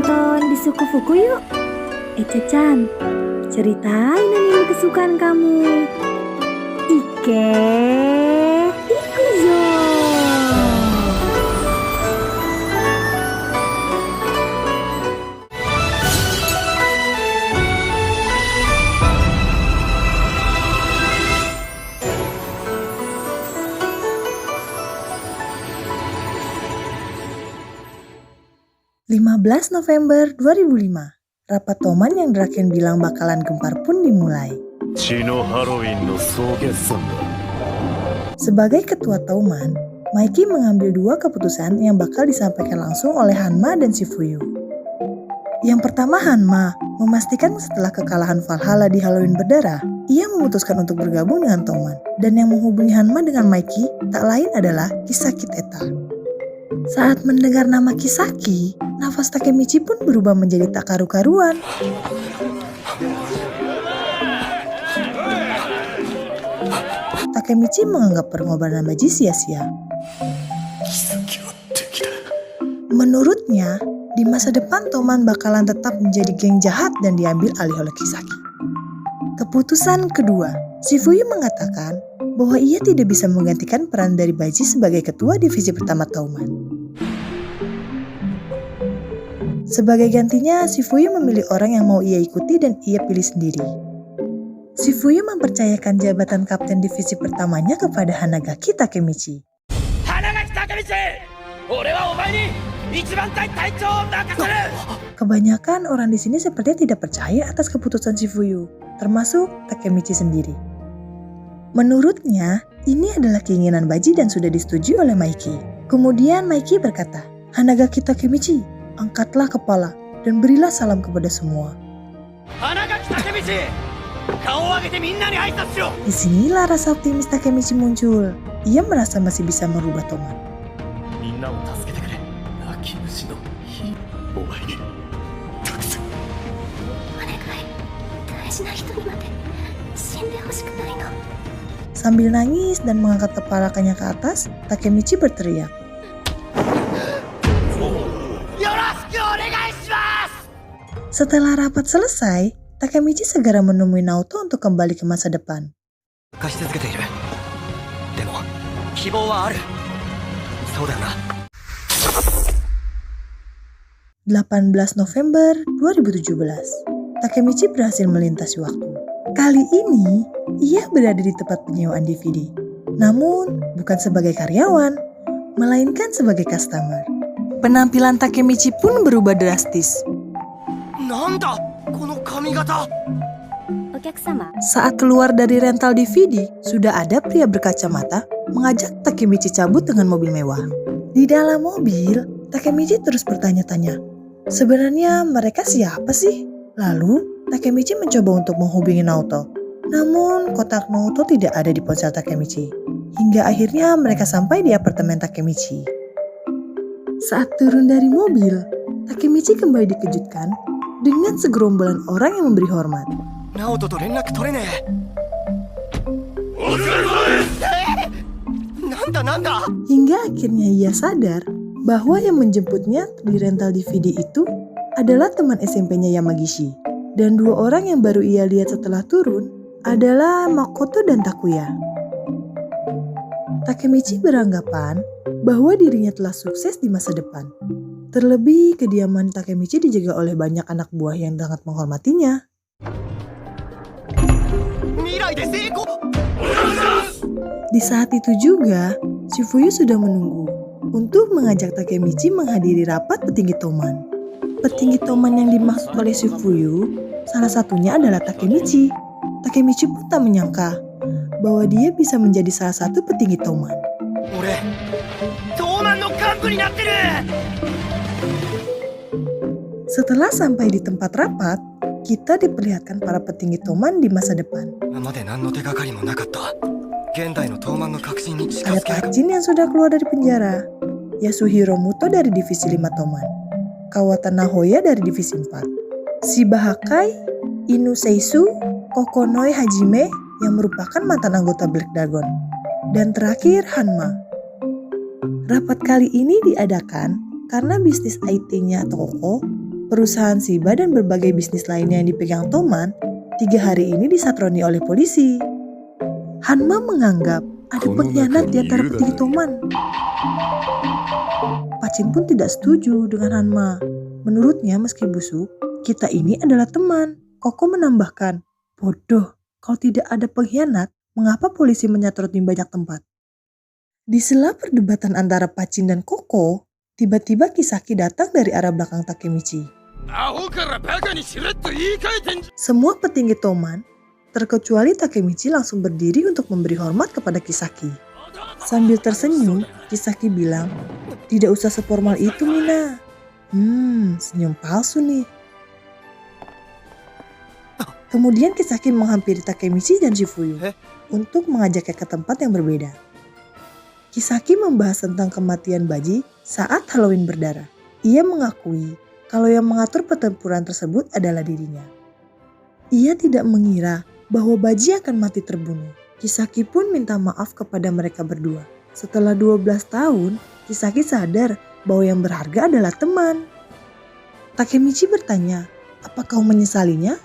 nonton di Suku Fuku yuk. Echa-chan, ceritain anime kesukaan kamu. Ike Ikuzo. 15 November 2005, rapat Toman yang Draken bilang bakalan gempar pun dimulai. Sebagai ketua Toman, Maiki mengambil dua keputusan yang bakal disampaikan langsung oleh Hanma dan Shifuyu. Yang pertama, Hanma memastikan setelah kekalahan Valhalla di Halloween berdarah, ia memutuskan untuk bergabung dengan Toman. Dan yang menghubungi Hanma dengan Maiki tak lain adalah Kisaki Teta. Saat mendengar nama Kisaki, nafas Takemichi pun berubah menjadi tak karu-karuan. Takemichi menganggap pengorbanan Baji sia-sia. Menurutnya, di masa depan Toman bakalan tetap menjadi geng jahat dan diambil alih oleh Kisaki. Keputusan kedua, Shifuyu mengatakan bahwa ia tidak bisa menggantikan peran dari Baji sebagai ketua divisi pertama Toman. Sebagai gantinya, Shifuyu memilih orang yang mau ia ikuti dan ia pilih sendiri. Shifuyu mempercayakan jabatan kapten divisi pertamanya kepada Hanagaki Takemichi. Hanagaki Takemichi! Kebanyakan orang di sini sepertinya tidak percaya atas keputusan Shifuyu, termasuk Takemichi sendiri. Menurutnya, ini adalah keinginan Baji dan sudah disetujui oleh Maiki. Kemudian Maiki berkata, Hanagaki Takemichi, angkatlah kepala dan berilah salam kepada semua. Disinilah rasa optimis Takemichi muncul. Ia merasa masih bisa merubah Toman. Sambil nangis dan mengangkat kepalanya ke atas, Takemichi berteriak. Setelah rapat selesai, Takemichi segera menemui Naoto untuk kembali ke masa depan. 18 November 2017, Takemichi berhasil melintasi waktu. Kali ini, ia berada di tempat penyewaan DVD. Namun, bukan sebagai karyawan, melainkan sebagai customer. Penampilan Takemichi pun berubah drastis. Saat keluar dari rental DVD, sudah ada pria berkacamata mengajak Takemichi cabut dengan mobil mewah. Di dalam mobil, Takemichi terus bertanya-tanya, sebenarnya mereka siapa sih? Lalu, Takemichi mencoba untuk menghubungi Naoto. Namun, kotak Naoto tidak ada di ponsel Takemichi. Hingga akhirnya mereka sampai di apartemen Takemichi. Saat turun dari mobil, Takemichi kembali dikejutkan dengan segerombolan orang yang memberi hormat. Hingga akhirnya ia sadar bahwa yang menjemputnya di rental DVD itu adalah teman SMP-nya Yamagishi. Dan dua orang yang baru ia lihat setelah turun adalah Makoto dan Takuya. Takemichi beranggapan bahwa dirinya telah sukses di masa depan. Terlebih, kediaman Takemichi dijaga oleh banyak anak buah yang sangat menghormatinya. Di saat itu juga, Shifuyu sudah menunggu untuk mengajak Takemichi menghadiri rapat petinggi Toman. Petinggi Toman yang dimaksud oleh Shifuyu, salah satunya adalah Takemichi. Takemichi pun tak menyangka bahwa dia bisa menjadi salah satu petinggi Toman. Setelah sampai di tempat rapat, kita diperlihatkan para petinggi Toman di masa depan. Ada Park Jin yang sudah keluar dari penjara, Yasuhiro Muto dari divisi 5 Toman, Kawata Nahoya dari divisi 4, Shiba Hakai, Inu Seisu, Kokonoi Hajime yang merupakan mantan anggota Black Dragon, dan terakhir Hanma. Rapat kali ini diadakan karena bisnis IT-nya Toko perusahaan Shiba dan berbagai bisnis lainnya yang dipegang Toman 3 hari ini disatroni oleh polisi. Hanma menganggap ada pengkhianat di antara petinggi Toman. Pacin pun tidak setuju dengan Hanma. Menurutnya meski busuk, kita ini adalah teman. Koko menambahkan, bodoh, kalau tidak ada pengkhianat, mengapa polisi menyatroni banyak tempat? Di sela perdebatan antara Pacin dan Koko, tiba-tiba Kisaki datang dari arah belakang Takemichi. Semua petinggi Toman, terkecuali Takemichi, langsung berdiri untuk memberi hormat kepada Kisaki. Sambil tersenyum, Kisaki bilang, tidak usah seformal itu, Mina. Senyum palsu nih. Kemudian Kisaki menghampiri Takemichi dan Shifuyu untuk mengajaknya ke tempat yang berbeda. Kisaki membahas tentang kematian Baji saat Halloween berdarah. Ia mengakui kalau yang mengatur pertempuran tersebut adalah dirinya. Ia tidak mengira bahwa Baji akan mati terbunuh. Kisaki pun minta maaf kepada mereka berdua. Setelah 12 tahun, Kisaki sadar bahwa yang berharga adalah teman. Takemichi bertanya, "Apa kau menyesalinya?"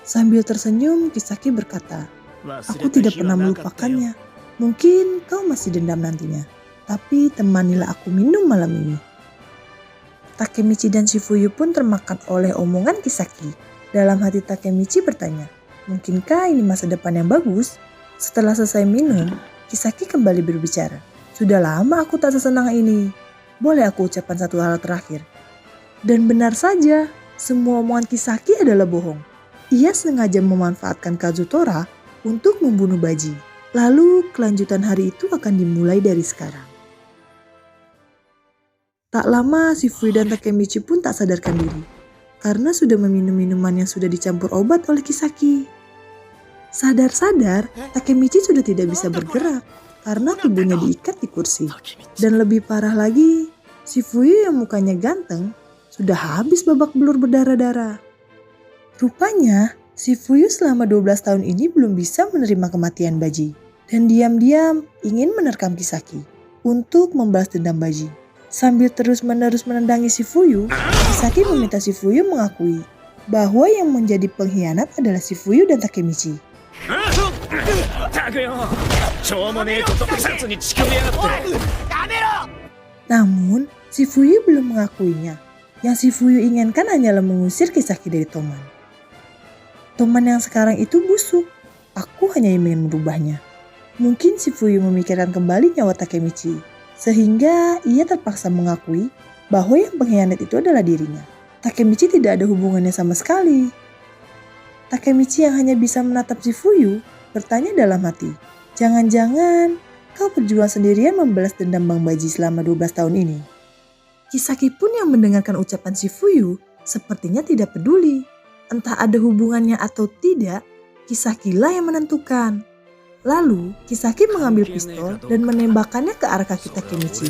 Sambil tersenyum, Kisaki berkata, "Aku tidak pernah melupakannya. Mungkin kau masih dendam nantinya. Tapi temanilah aku minum malam ini." Takemichi dan Shifuyu pun termakan oleh omongan Kisaki. Dalam hati Takemichi bertanya, "Mungkinkah ini masa depan yang bagus?" Setelah selesai minum, Kisaki kembali berbicara. "Sudah lama aku tak sesenang ini. Boleh aku ucapkan satu hal terakhir?" Dan benar saja, semua omongan Kisaki adalah bohong. Ia sengaja memanfaatkan Kazutora untuk membunuh Baji. Lalu kelanjutan hari itu akan dimulai dari sekarang. Tak lama Shifuyu dan Takemichi pun tak sadarkan diri. Karena sudah meminum minuman yang sudah dicampur obat oleh Kisaki. Sadar-sadar, Takemichi sudah tidak bisa bergerak karena tubuhnya diikat di kursi. Dan lebih parah lagi, Shifuyu yang mukanya ganteng sudah habis babak belur berdarah-darah. Rupanya, Shifuyu selama 12 tahun ini belum bisa menerima kematian Baji. Dan diam-diam ingin menerkam Kisaki untuk membalas dendam Baji. Sambil terus-menerus menendangi Shifuyu, Kisaki meminta Shifuyu mengakui bahwa yang menjadi pengkhianat adalah Shifuyu dan Takemichi. Namun, Shifuyu belum mengakuinya. Yang Shifuyu inginkan hanyalah mengusir Kisaki dari Toman. Toman yang sekarang itu busuk. Aku hanya ingin merubahnya. Mungkin Shifuyu memikirkan kembali nyawa Takemichi. Sehingga ia terpaksa mengakui bahwa yang pengkhianat itu adalah dirinya. Takemichi tidak ada hubungannya sama sekali. Takemichi yang hanya bisa menatap Shifuyu bertanya dalam hati, "Jangan-jangan kau berjuang sendirian membalas dendam Bang Baji selama 12 tahun ini?" Kisaki pun yang mendengarkan ucapan Shifuyu sepertinya tidak peduli. Entah ada hubungannya atau tidak, Kisaki-lah yang menentukan. Lalu, Kisaki mengambil pistol dan menembakkannya ke arah kaki Takemichi.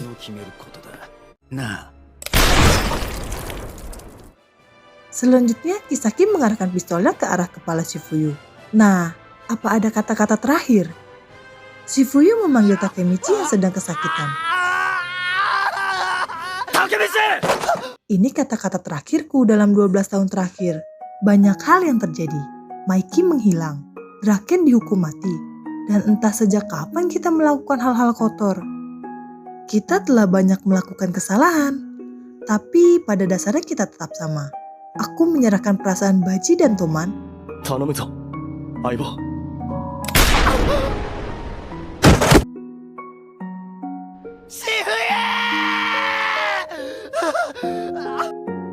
Selanjutnya, Kisaki mengarahkan pistolnya ke arah kepala Shifuyu. Nah, apa ada kata-kata terakhir? Shifuyu memanggil Takemichi yang sedang kesakitan. Ini kata-kata terakhirku dalam 12 tahun terakhir. Banyak hal yang terjadi. Maiki menghilang, Draken dihukum mati, dan entah sejak kapan kita melakukan hal-hal kotor. Kita telah banyak melakukan kesalahan, tapi pada dasarnya kita tetap sama. Aku menyerahkan perasaan Baji dan Toman.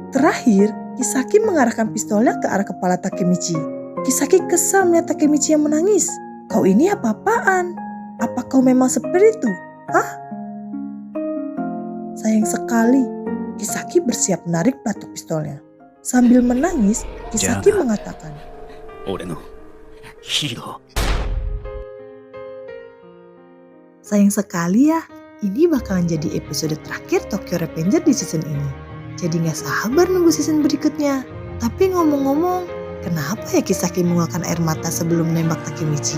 Terakhir, Kisaki mengarahkan pistolnya ke arah kepala Takemichi. Kisaki kesal melihat Takemichi yang menangis. "Kau ini apa-apaan? Apa kau memang seperti itu? Hah?" Sayang sekali, Kisaki bersiap menarik pelatuk pistolnya. Sambil menangis, Kisaki mengatakan, "Sayang sekali ya, ini bakalan jadi episode terakhir Tokyo Revenger di season ini. Jadi gak sabar nunggu season berikutnya. Tapi ngomong-ngomong, kenapa ya Kisaki mengeluarkan air mata sebelum menembak Takemichi?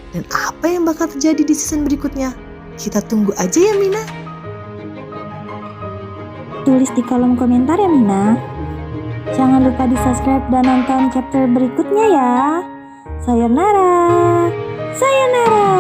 Dan apa yang bakal terjadi di season berikutnya? Kita tunggu aja ya, Mina." tulis di kolom komentar ya Mina. Jangan lupa di subscribe dan nonton chapter berikutnya ya. Sayonara. Sayonara.